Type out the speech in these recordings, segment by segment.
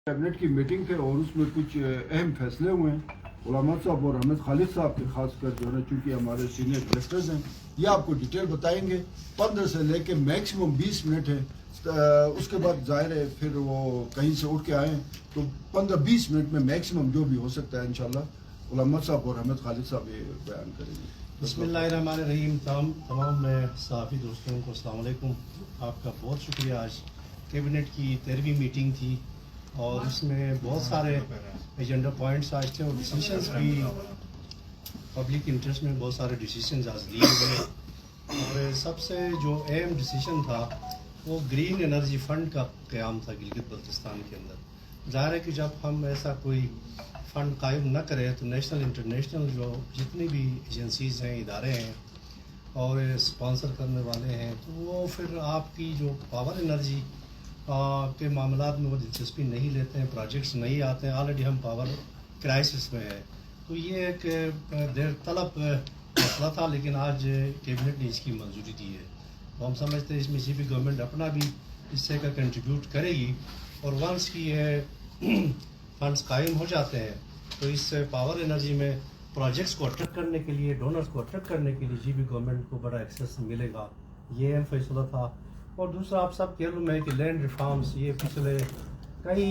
Cabinet की meeting थे और उसमें कुछ अहम फैसले हुए हैं। उलामा साहब और अहमद खालिद साहब के खासकर जो है चूँकि हमारे सीनियर डायरेक्टर्स हैं, ये आपको डिटेल बताएंगे। 15 से लेके मैक्सिमम 20 मिनट है, उसके बाद जाहिर है फिर वो कहीं से उठ के आए तो 15-20 मिनट में मैक्सिमम जो भी हो सकता है इंशाल्लाह उलामा साहब और अहमद खालिद साहब ये बयान करेंगे। बिस्मिल्लाहिर्रहमानिर्रहीम। तमाम सहाफ़ी दोस्तों को अस्सलाम वालेकुम। आपका बहुत शुक्रिया। आज कैबिनेट की 13वीं मीटिंग थी और इसमें बहुत सारे एजेंडा पॉइंट्स आज थे और डिसीशंस भी पब्लिक इंटरेस्ट में बहुत सारे डिसीशंस आज लिए गए। और सबसे जो अहम डिसीशन था वो ग्रीन एनर्जी फंड का क़याम था गिलगित बल्तिस्तान के अंदर। ज़ाहिर है कि जब हम ऐसा कोई फ़ंड कायम न करें तो नेशनल इंटरनेशनल जो जितनी भी एजेंसीज़ हैं, इदारे हैं और स्पॉन्सर करने वाले हैं, तो वो फिर आपकी जो पावर एनर्जी के मामलात में वो दिलचस्पी नहीं लेते हैं, प्रोजेक्ट्स नहीं आते हैं। ऑलरेडी हम पावर क्राइसिस में है, तो ये एक देर तलब मसला था, लेकिन आज कैबिनेट ने इसकी मंजूरी दी है। तो हम समझते हैं इसमें भी गवर्नमेंट अपना भी हिस्से का कंट्रीब्यूट करेगी और वंस की फंड्स कायम हो जाते हैं तो इस पावर एनर्जी में प्रोजेक्ट्स को अट्रैक्ट करने के लिए, डोनर्स को अट्रैक्ट करने के लिए भी गवर्नमेंट को बड़ा एक्सेस मिलेगा। ये अहम फैसला था। और दूसरा, आप सब मालूम है कि लैंड रिफॉर्म्स ये पिछले कई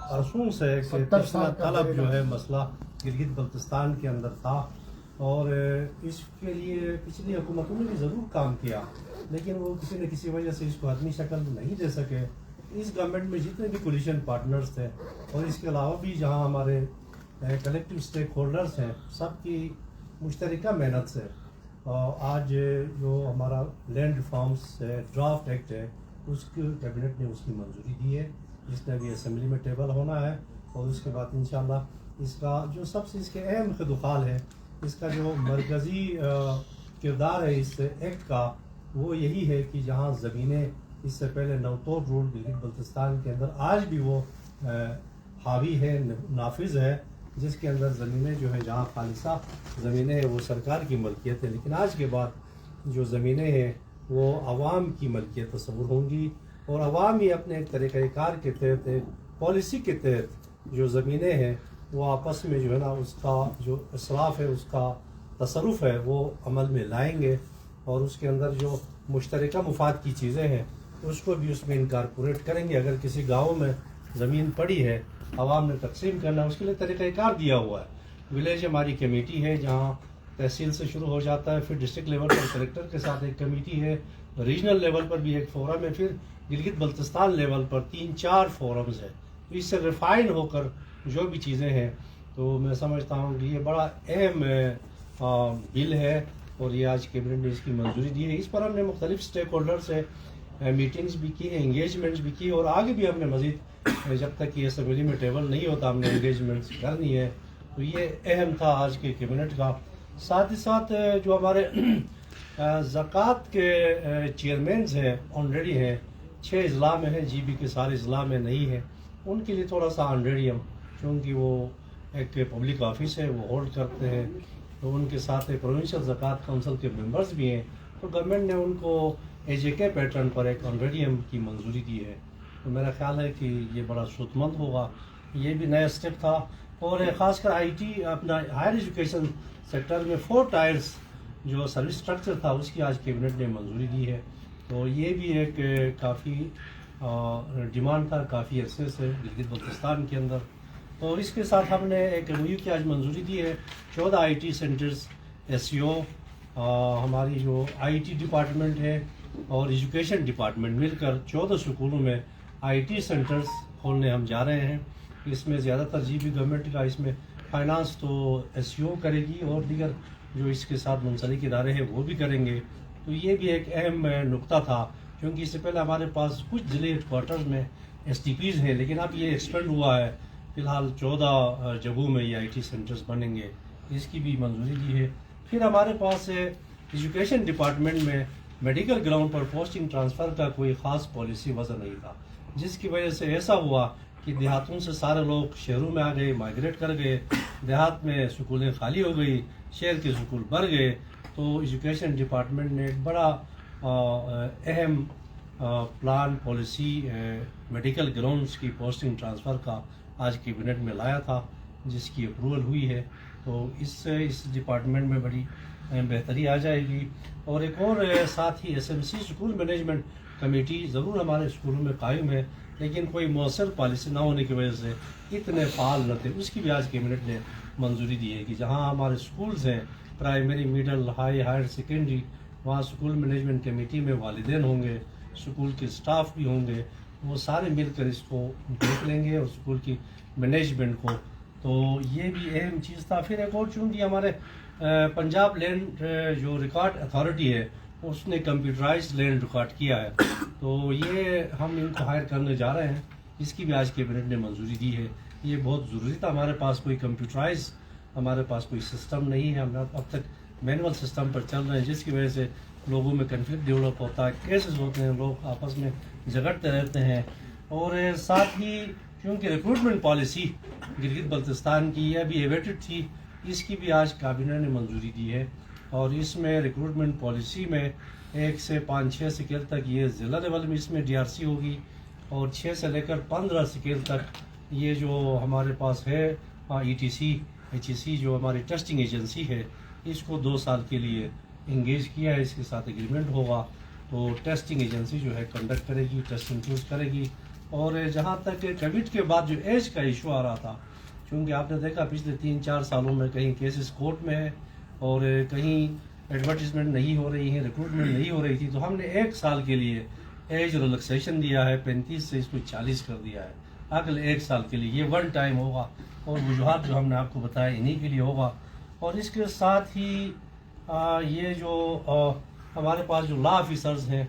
अरसों से तलब जो है मसला गिलगित बल्तिस्तान के अंदर था और इसके लिए पिछली हुकूमतों ने भी ज़रूर काम किया, लेकिन वो किसी न किसी वजह से इसको आदमी शक्ल नहीं दे सके। इस गवर्नमेंट में जितने भी कोलिशन पार्टनर्स थे और इसके अलावा भी जहाँ हमारे कलेक्टिव स्टेक होल्डर्स हैं, सबकी मुश्तरका मेहनत से आज जो हमारा लैंड रिफॉर्म्स ड्राफ्ट एक्ट है उसकी कैबिनेट ने उसकी मंजूरी दी है, जिसने भी असेंबली में टेबल होना है। और उसके बाद इंशाल्लाह इसका जो सबसे इसके अहम खदुखाल है, इसका जो मरकज़ी किरदार है इस एक्ट का, वो यही है कि जहाँ ज़मीनें इससे पहले नवतोड़ रोड गिलगित बल्तिस्तान के अंदर आज भी वो हावी है, नाफिज है, जिसके अंदर ज़मीनें जो है जहाँ खालिसा ज़मीनें हैं वो सरकार की मलकियत है, लेकिन आज के बाद जो ज़मीनें हैं वो अवाम की मलकियत तस्वुर होंगी और अवाम ही अपने एक तरीक़ाकार के तहत, एक पॉलिसी के तहत जो ज़मीनें हैं वो आपस में जो है ना उसका जो इसराफ़ है, उसका तसरुफ़ है, वो अमल में लाएंगे और उसके अंदर जो मुश्तरका मुफाद की चीज़ें हैं उसको भी उसमें इनकारपोरेट करेंगे। अगर किसी गाँव में ज़मीन पड़ी है, आवाम ने तकसीम करना, उसके लिए तरीक़ाकार दिया हुआ है। विलेज हमारी कमेटी है जहाँ तहसील से शुरू हो जाता है, फिर डिस्ट्रिक्ट लेवल पर कलेक्टर के साथ एक कमेटी है, रीजनल लेवल पर भी एक फोरम है, फिर गिलगित बल्तिस्तान लेवल पर 3-4 फोरम्स है। तो इससे रिफाइन होकर जो भी चीज़ें हैं, तो मैं समझता हूँ कि ये बड़ा अहम बिल है और ये आज कैबिनेट ने इसकी मंजूरी दी है। इस पर हमने मुख्तलिफ स्टेक होल्डर से मीटिंग्स भी की हैं, इंगेजमेंट्स भी की और आगे भी हमने मज़ीद जब तक ये असेंबली में टेबल नहीं होता हमने इंगेजमेंट्स करनी है। तो ये अहम था आज के कैबिनेट का। साथ ही साथ जो हमारे ज़कात के चेयरमैन्स हैं ऑलरेडी हैं, 6 अज़ला में हैं, GB के सारे अज़ला में नहीं है, उनके लिए थोड़ा सा ऑनरेडी हम, क्योंकि वो एक पब्लिक ऑफिस है वो होल्ड करते हैं, तो उनके साथ प्रोविंशियल ज़कात काउंसिल के मेंबर्स भी हैं, तो गवर्नमेंट ने उनको AJK पैटर्न पर एक ऑनरेडियम की मंजूरी दी है। तो मेरा ख्याल है कि ये बड़ा सूतमंद होगा, ये भी नया स्टेप था। और ख़ासकर IT अपना हायर एजुकेशन सेक्टर में 4 टायर्स जो सर्विस स्ट्रक्चर था उसकी आज कैबिनेट ने मंजूरी दी है। तो ये भी एक काफ़ी डिमांड था काफ़ी अरसे से गिलगित बल्तिस्तान के अंदर। तो इसके साथ हमने एक MOU की आज मंजूरी दी है। 14 IT सेंटर्स, SEO, हमारी जो IT डिपार्टमेंट है और एजुकेशन डिपार्टमेंट मिलकर 14 स्कूलों में IT सेंटर्स खोलने हम जा रहे हैं। इसमें ज़्यादातर GB गवर्नमेंट का, इसमें फाइनेंस तो SEO करेगी और दीगर जो इसके साथ मुंसलिक इदारे हैं वो भी करेंगे। तो ये भी एक अहम नुक्ता था, क्योंकि इससे पहले हमारे पास कुछ ज़िले क्वार्टर्स में STPs हैं, लेकिन अब ये एक्सपेंड हुआ है। फ़िलहाल 14 जगहों में ये IT सेंटर्स बनेंगे, इसकी भी मंजूरी दी है। फिर हमारे पास एजुकेशन डिपार्टमेंट में मेडिकल ग्राउंड पर पोस्टिंग ट्रांसफ़र का कोई ख़ास पॉलिसी वजह नहीं था, जिसकी वजह से ऐसा हुआ कि देहातों से सारे लोग शहरों में आ गए, माइग्रेट कर गए, देहात में स्कूलें खाली हो गई, शहर के स्कूल भर गए। तो एजुकेशन डिपार्टमेंट ने एक बड़ा अहम پلان پالیسی میڈیکل گراؤنڈس کی پوسٹنگ ٹرانسفر کا آج کیبنٹ میں لایا تھا، جس کی اپروول ہوئی ہے. تو اس سے اس ڈپارٹمنٹ میں بڑی بہتری آ جائے گی. اور ایک اور ساتھ ہی SMC اسکول مینجمنٹ کمیٹی ضرور ہمارے اسکولوں میں قائم ہے، لیکن کوئی مؤثر پالیسی نہ ہونے کی وجہ سے اتنے فعال نہ تھے. اس کی بھی آج کیبنٹ نے منظوری دی ہے کہ جہاں ہمارے اسکولز ہیں پرائمری، مڈل، ہائر سیکنڈری، وہاں اسکول مینجمنٹ کمیٹی میں والدین ہوں گے، اسکول کے اسٹاف بھی ہوں گے، وہ سارے مل کر اس کو دیکھ لیں گے اور اسکول کی مینجمنٹ کو. تو یہ بھی اہم چیز تھا. پھر ایک اور چونکہ ہمارے پنجاب لینڈ جو ریکارڈ اتھارٹی ہے اس نے کمپیوٹرائز لینڈ ریکارڈ کیا ہے، تو یہ ہم ان کو ہائر کرنے جا رہے ہیں. اس کی بھی آج کیبنٹ نے منظوری دی ہے. یہ بہت ضروری تھا. ہمارے پاس کوئی کمپیوٹرائز ہمارے پاس کوئی سسٹم نہیں ہے. ہم اب تک مینول سسٹم پر چل رہے ہیں، جس کی وجہ سے لوگوں میں کنفلکٹ ڈیولپ ہوتا ہے، کیسز ہوتے ہیں، لوگ آپس میں جھگڑتے رہتے ہیں. اور ساتھ ہی کیونکہ ریکروٹمنٹ پالیسی گلگت بلتستان کی یہ بھی ایویٹڈ تھی، اس کی بھی آج کابینہ نے منظوری دی ہے. اور اس میں ریکروٹمنٹ پالیسی میں 1 سے 5-6 سکیل تک یہ ضلع لیول میں اس میں DRC ہوگی، اور 6 سے لے کر 15 سکیل تک یہ جو ہمارے پاس ہے ETC HEC جو ہماری ٹیسٹنگ ایجنسی ہے، اس کو 2 سال کے لیے انگیج کیا ہے. اس کے ساتھ ایگریمنٹ ہوگا تو ٹیسٹنگ ایجنسی جو ہے کنڈکٹ کرے گی، ٹیسٹنگ چوز کرے گی. اور جہاں تک کووڈ کے بعد جو ایج کا ایشو آ رہا تھا، چونکہ آپ نے دیکھا پچھلے 3-4 سالوں میں کہیں کیسز کورٹ میں ہے اور کہیں ایڈورٹیزمنٹ نہیں ہو رہی ہے، ریکروٹمنٹ نہیں ہو رہی تھی، تو ہم نے 1 سال کے لیے ایج ریلیکسیشن دیا ہے. 35 سے اس کو 40 کر دیا ہے اگلے 1 سال کے لیے. یہ 1 ٹائم ہوگا اور وجوہات جو ہم نے آپ کو بتایا انہی کے لیے ہوگا. اور اس کے ساتھ ہی یہ جو ہمارے پاس جو لا آفیسرز ہیں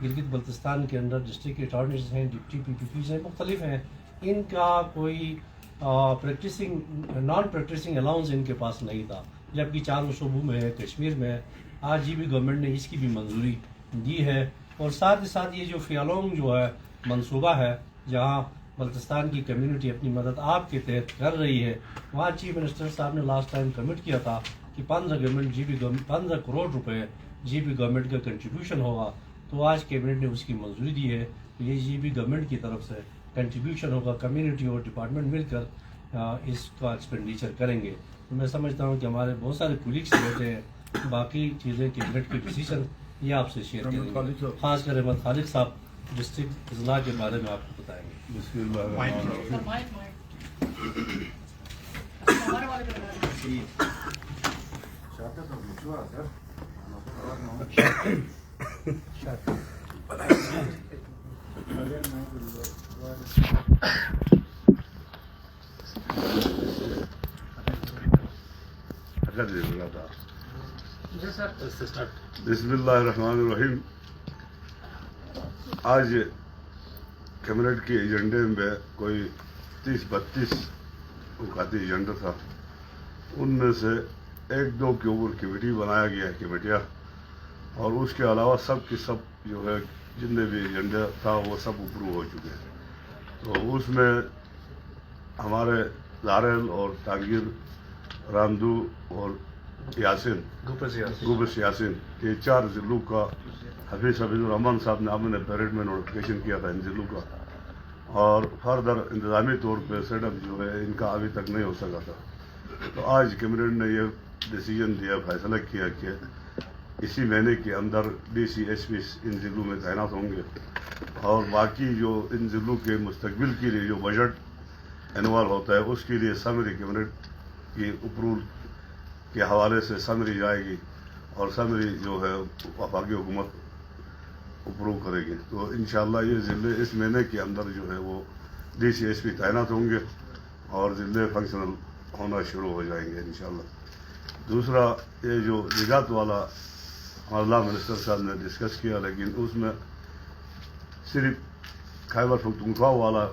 گلگت بلتستان کے اندر، ڈسٹرکٹ اٹارنیز ہیں، ڈپٹی PPPs ہیں، مختلف ہیں، ان کا کوئی نان پریکٹسنگ الاؤنس ان کے پاس نہیں تھا، جبکہ 4 صوبوں میں ہے، کشمیر میں ہے. آج GB گورنمنٹ نے اس کی بھی منظوری دی ہے. اور ساتھ ہی ساتھ یہ جو فیالونگ جو ہے منصوبہ ہے، جہاں بلتستان کی کمیونٹی اپنی مدد آپ کے تحت کر رہی ہے، وہاں چیف منسٹر صاحب نے لاسٹ ٹائم کمٹ کیا تھا کہ 15 کروڑ روپے GB گورنمنٹ کا کنٹریبیوشن ہوگا. تو آج کیبنٹ نے اس کی منظوری دی ہے کہ یہ GB گورنمنٹ کی طرف سے کنٹریبیوشن ہوگا. کمیونٹی اور ڈپارٹمنٹ مل کر اس کا ایکسپینڈیچر کریں گے. تو میں سمجھتا ہوں کہ ہمارے بہت سارے کولیگس بیٹھے ہیں، باقی چیزیں کیبنٹ کی ڈیسیژن یہ آپ سے شیئر کریں گے. خاص کر احمد خالد صاحب ڈسٹرکٹ اضلاع کے بارے میں آپ کو بتائیں گے. بسم اللہ الرحمن بسم اللہ الرحمن الرحیم. آج کیبنٹ کے ایجنڈے میں کوئی 30-32 اوقاتی ایجنڈا تھا. ان میں سے 1-2 کے اوپر کمیٹی بنایا گیا ہے، کمیٹیاں، اور اس کے علاوہ سب کی سب جو ہے جتنے بھی ایجنڈا تھا وہ سب اپروو ہو چکے ہیں. تو اس میں ہمارے دارل اور ٹانگیر، رامدو اور یاسین، گوبس یاسین، یہ 4 ضلعوں کا حفیظ الرحمان صاحب نے ہم نے پیریڈ میں نوٹیفکیشن کیا تھا ان ضلعوں کا. اور فردر انتظامی طور پہ سیٹ اپ جو ہے ان کا ابھی تک نہیں ہو سکا تھا. تو آج کیبنٹ نے یہ ڈیسیجن دیا، فیصلہ کیا کہ اسی مہینے کے اندر DC SP ان ضلعوں میں تعینات ہوں گے، اور باقی جو ان ضلعوں کے مستقبل کے لیے جو بجٹ انوال ہوتا ہے اس کے لیے سمری کیبنٹ کی اپروول کے حوالے سے سمری جائے گی، اور سمری جو ہے وفاقی حکومت اپروو کرے گی. تو انشاءاللہ یہ ضلع اس مہینے کے اندر جو ہے وہ DC SP تعینات ہوں گے اور ضلع فنکشنل ہونا شروع ہو جائیں گے انشاءاللہ. دوسرا یہ جو لگات والا لا منسٹر صاحب نے ڈسکس کیا، لیکن اس میں صرف خیبر پختونخوا والا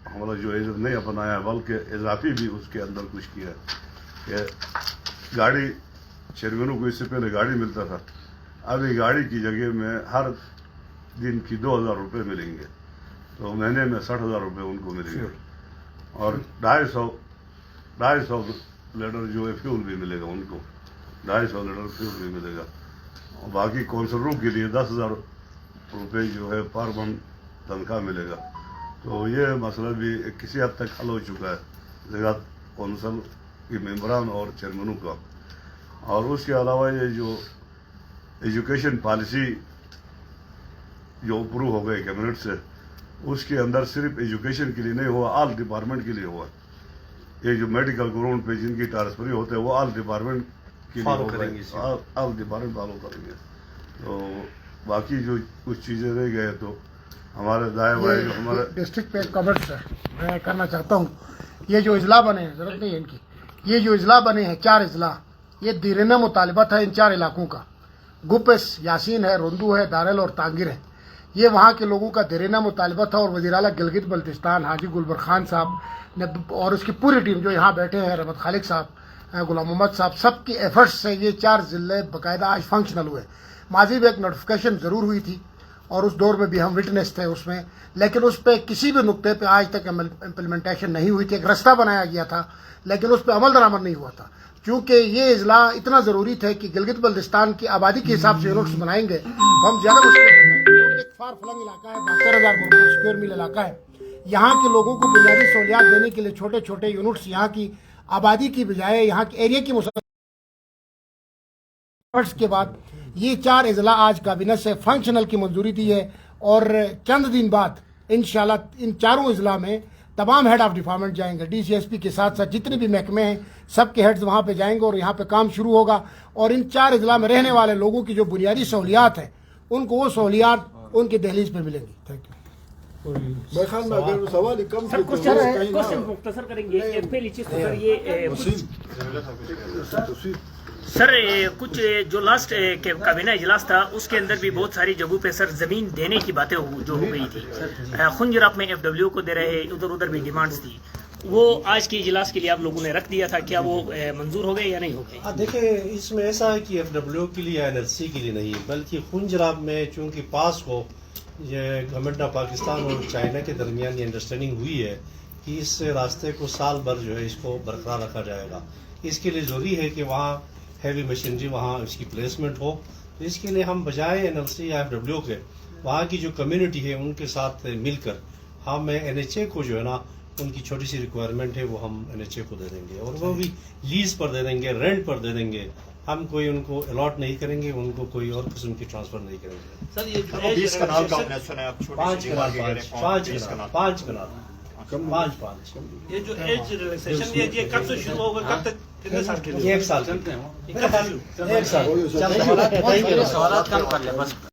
ہمارا جو ایجنٹ نہیں اپنایا، بلکہ اضافی بھی اس کے اندر کچھ کیا کہ گاڑی چیئرمینوں کو اس سے پہلے گاڑی ملتا تھا، ابھی گاڑی کی جگہ میں ہر دن کی 2000 روپے ملیں گے. تو مہینے میں 60,000 روپے ان کو ملیں گے، اور 250 لیٹر جو ہے فیول بھی ملے گا ان کو، 250 لیٹر فیول بھی ملے گا. اور باقی کونسلروں کے لیے 10,000 रुपए जो है पर मंथ तनख्वाह मिलेगा। तो ये मसला भी किसी हद तक हल हो चुका है ज़राअत कौंसल के मेंबरान और चेयरमैनों का। और उसके अलावा ये जो एजुकेशन पॉलिसी जो अप्रूव हो गई कैबिनेट से, उसके अंदर सिर्फ एजुकेशन के लिए नहीं हुआ, ऑल डिपार्टमेंट के लिए हुआ। ये जो मेडिकल ग्राउंड पे जिनकी ट्रांसफरी होते हैं वो ऑल डिपार्टमेंट के लिए होगा, ऑल डिपार्टमेंट फॉलो करेंगे। तो बाकी जो कुछ चीज़ें रह गए तो हमारे दाएं बाएं जो हमारे डिस्ट्रिक्ट पे कमेंट सर मैं करना चाहता हूँ। ये जो इजला बने हैं, जरूरत नहीं है इनकी, ये जो इजला बने हैं 4 इजला, ये दीरना मुतालबत है इन 4 इलाकों का। गुप्स, यासीन है, रोंदू है, दारेल और तांगिर है। ये वहाँ के लोगों का दीरना मुतालबत है और वज़ीर आला गिलगित बल्तिस्तान हाजी गुलबर खान साहब ने और उसकी पूरी टीम जो यहाँ बैठे हैं, रहमत खालिक साहब, गुलाम मोहम्मद साहब, सबकी एफर्ट्स से ये 4 ज़िले बाकायदा आज फंक्शनल हुए। माजी में एक नोटिफिकेशन ज़रूर हुई थी और उस दौर में भी हम विटनेस थे उसमें, लेकिन उस पर किसी भी नुक्ते पे आज तक इम्प्लीमेंटेशन नहीं हुई थी। एक रास्ता बनाया गया था लेकिन उस पर अमल दरामद नहीं हुआ था, क्योंकि ये इजला इतना ज़रूरी थे कि गिलगित बल्तिस्तान की आबादी के हिसाब से यूनिट्स बनाएंगे तो हम ज़्यादा मुश्किल। एक फार फ्लंग इलाका है, 72,000 स्क्वायर मील इलाका है। यहाँ के लोगों को बुनियादी सहूलियात देने के लिए छोटे छोटे यूनिट्स यहाँ की आबादी की बजाय यहाँ के एरिया की के बाद ये 4 इजला आज कैबिनेट से फंक्शनल की मंजूरी दी है और चंद दिन बाद इंशाल्लाह इन 4 इजला में तमाम हेड ऑफ डिपार्टमेंट जाएंगे। DCSP के साथ साथ जितने भी महकमे हैं सबके हेड्स वहाँ पे जाएंगे और यहाँ पे काम शुरू होगा। और इन 4 इजला में रहने वाले लोगों की जो बुनियादी सहूलियात हैं उनको वो सहूलियात उनकी दहलीज पर मिलेंगी। Thank you. मेरे ख्याल में अगर सवाल ही कम सर क्वेश्चन मुख्तसर करेंगे। पहली चीज तो सर ये सर कुछ जो लास्ट काबीना इजलास था उसके अंदर भी बहुत सारी जगहों पे सर जमीन देने की बातें जो हो गई थी, खुंजराब में FW को दे रहे, उधर उधर भी डिमांड्स थी, वो आज के इजलास के लिए आप लोगों ने रख दिया था, क्या वो मंजूर हो गए या नहीं हो गए? देखिए इसमें ऐसा है कि FW के लिए NLC के लिए नहीं, बल्कि खुंजराब में चूँकि पास हो ये गवर्नमेंट ऑफ पाकिस्तान और चाइना के दरमियान ये अंडरस्टैंडिंग हुई है कि इस रास्ते को साल भर जो है इसको बरकरार रखा जाएगा। इसके लिए ज़रूरी है कि वहाँ हैवी मशीनरी वहाँ इसकी प्लेसमेंट हो। तो इसके लिए हम बजाय NLC या FW के वहाँ की जो कम्युनिटी है उनके साथ मिलकर हम NHA को जो है ना उनकी छोटी सी रिक्वायरमेंट है वो हम NHA को दे देंगे और वो भी लीज पर दे देंगे, रेंट पर दे देंगे। हम कोई उनको अलॉट नहीं करेंगे, उनको कोई और किस्म की ट्रांसफर नहीं करेंगे। सर ये 20 कनाल का आपने सुना है, आप छोटी सी बात कह रहे हैं, 5 कनाल ये जो एज रिलैक्सेशन ये कब से शुरू होगा, कब तक, कितने साल के लिए? 1 साल। कब से शुरू? 1 साल।